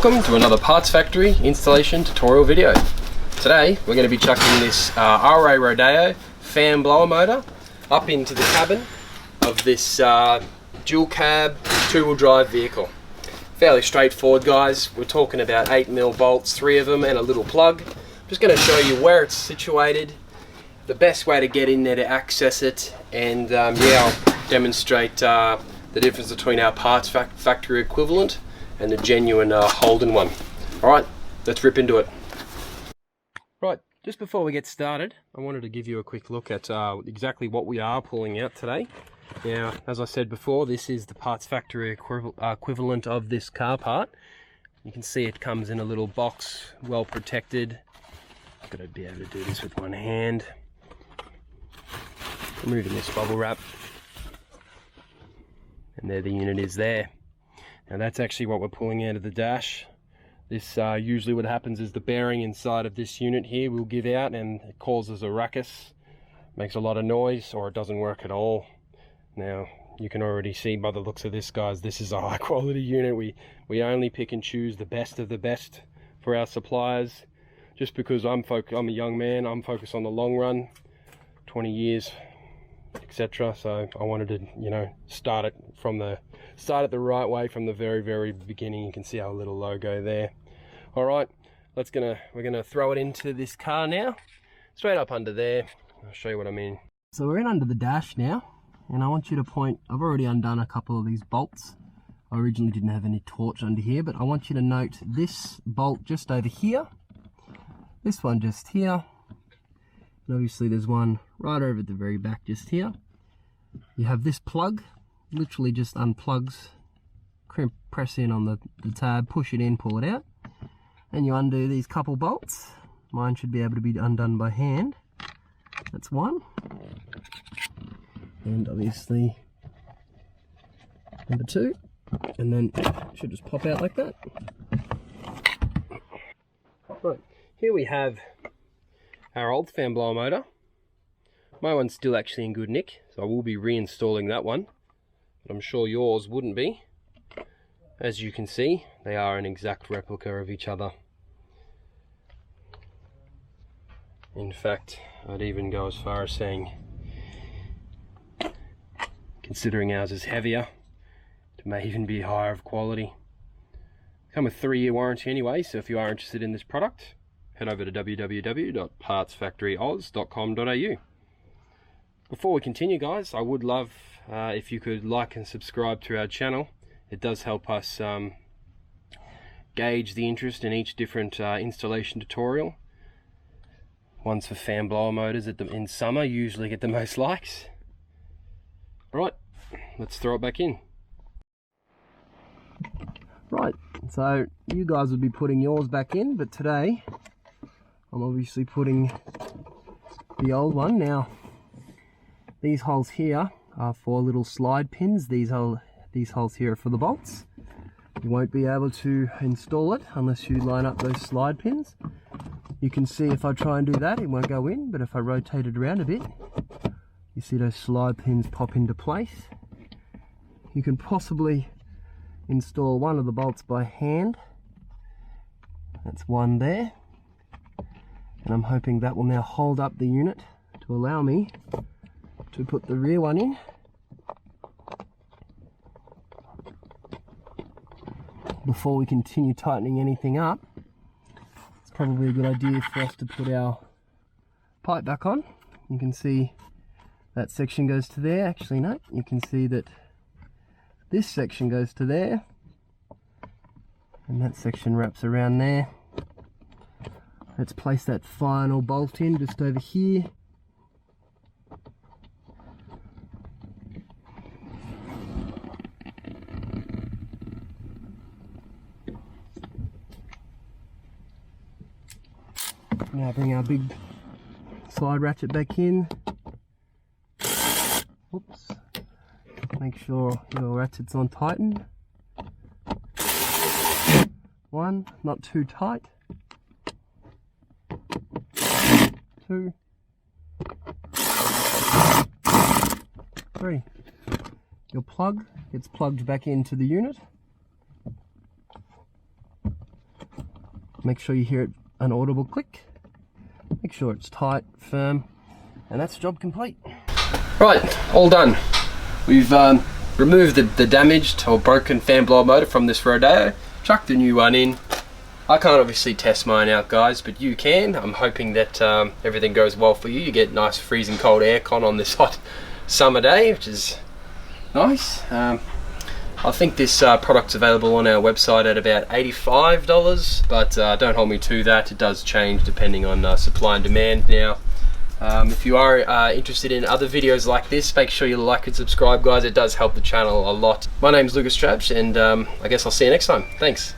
Welcome to another Parts Factory installation tutorial video. Today we're going to be chucking this Holden Rodeo fan blower motor up into the cabin of this dual cab 2-wheel drive vehicle. Fairly straightforward, guys. We're talking about 8mm bolts, 3 of them, and a little plug. I'm just going to show you where it's situated, the best way to get in there to access it, and yeah, I'll demonstrate the difference between our Parts Factory equivalent and the genuine Holden one. Alright, let's rip into it. Right, just before we get started, I wanted to give you a quick look at exactly what we are pulling out today. Now, as I said before, this is the Parts Factory equivalent of this car part. You can see it comes in a little box, well protected. I'm going to be able to do this with one hand. Removing this bubble wrap. And there the unit is there. Now that's actually what we're pulling out of the dash. This usually what happens is the bearing inside of this unit here will give out and it causes a ruckus. Makes a lot of noise, or it doesn't work at all. Now you can already see by the looks of this, guys, this is a high quality unit. We only pick and choose the best of the best for our suppliers. Just because I'm a young man, I'm focused on the long run, 20 years, etc. So I wanted to, you know, start it the right way from the very beginning. You can see our little logo there. All right, we're gonna throw it into this car now, straight up under there. I'll show you what I mean. So we're in under the dash now, and I want you to point. I've already undone a couple of these bolts. I originally didn't have any torch under here, but I want you to note this bolt just over here, this one just here. And obviously there's one right over at the very back just here. You have this plug, literally just unplugs, press in on the tab, push it in, pull it out, and you undo these couple bolts. Mine should be able to be undone by hand. That's one. And obviously number 2. And then it should just pop out like that. Right, here we have our old fan blower motor. My one's still actually in good nick, so I will be reinstalling that one, but I'm sure yours wouldn't be. As you can see, they are an exact replica of each other. In fact, I'd even go as far as saying, considering ours is heavier, it may even be higher of quality. Come with 3-year warranty anyway, so if you are interested in this product, head over to www.partsfactoryoz.com.au. Before we continue, guys, I would love if you could like and subscribe to our channel. It does help us gauge the interest in each different installation tutorial. Ones for fan blower motors in summer usually get the most likes. Right, let's throw it back in. Right, so you guys would be putting yours back in, but today I'm obviously putting the old one. Now, these holes here are for little slide pins. These holes here are for the bolts. You won't be able to install it unless you line up those slide pins. You can see if I try and do that, it won't go in, but if I rotate it around a bit, you see those slide pins pop into place. You can possibly install one of the bolts by hand. That's one there. And I'm hoping that will now hold up the unit to allow me to put the rear one in. Before we continue tightening anything up, it's probably a good idea for us to put our pipe back on. You can see that section goes to there. Actually, no, you can see that this section goes to there, and that section wraps around there. Let's place that final bolt in just over here. Now bring our big slide ratchet back in. Oops. Make sure your ratchet's on tighten. 1, not too tight. 2, 3. Your plug gets plugged back into the unit. Make sure you hear it, an audible click. Make sure it's tight, firm, and that's job complete. Right, all done. We've removed the damaged or broken fan blower motor from this Rodeo, chucked the new one in. I can't obviously test mine out, guys, but you can. I'm hoping that everything goes well for you. You get nice freezing cold aircon on this hot summer day, which is nice. I think this product's available on our website at about $85, but don't hold me to that. It does change depending on supply and demand now. If you are interested in other videos like this, make sure you like and subscribe, guys. It does help the channel a lot. My name's Lucas Trabsch, and I guess I'll see you next time. Thanks.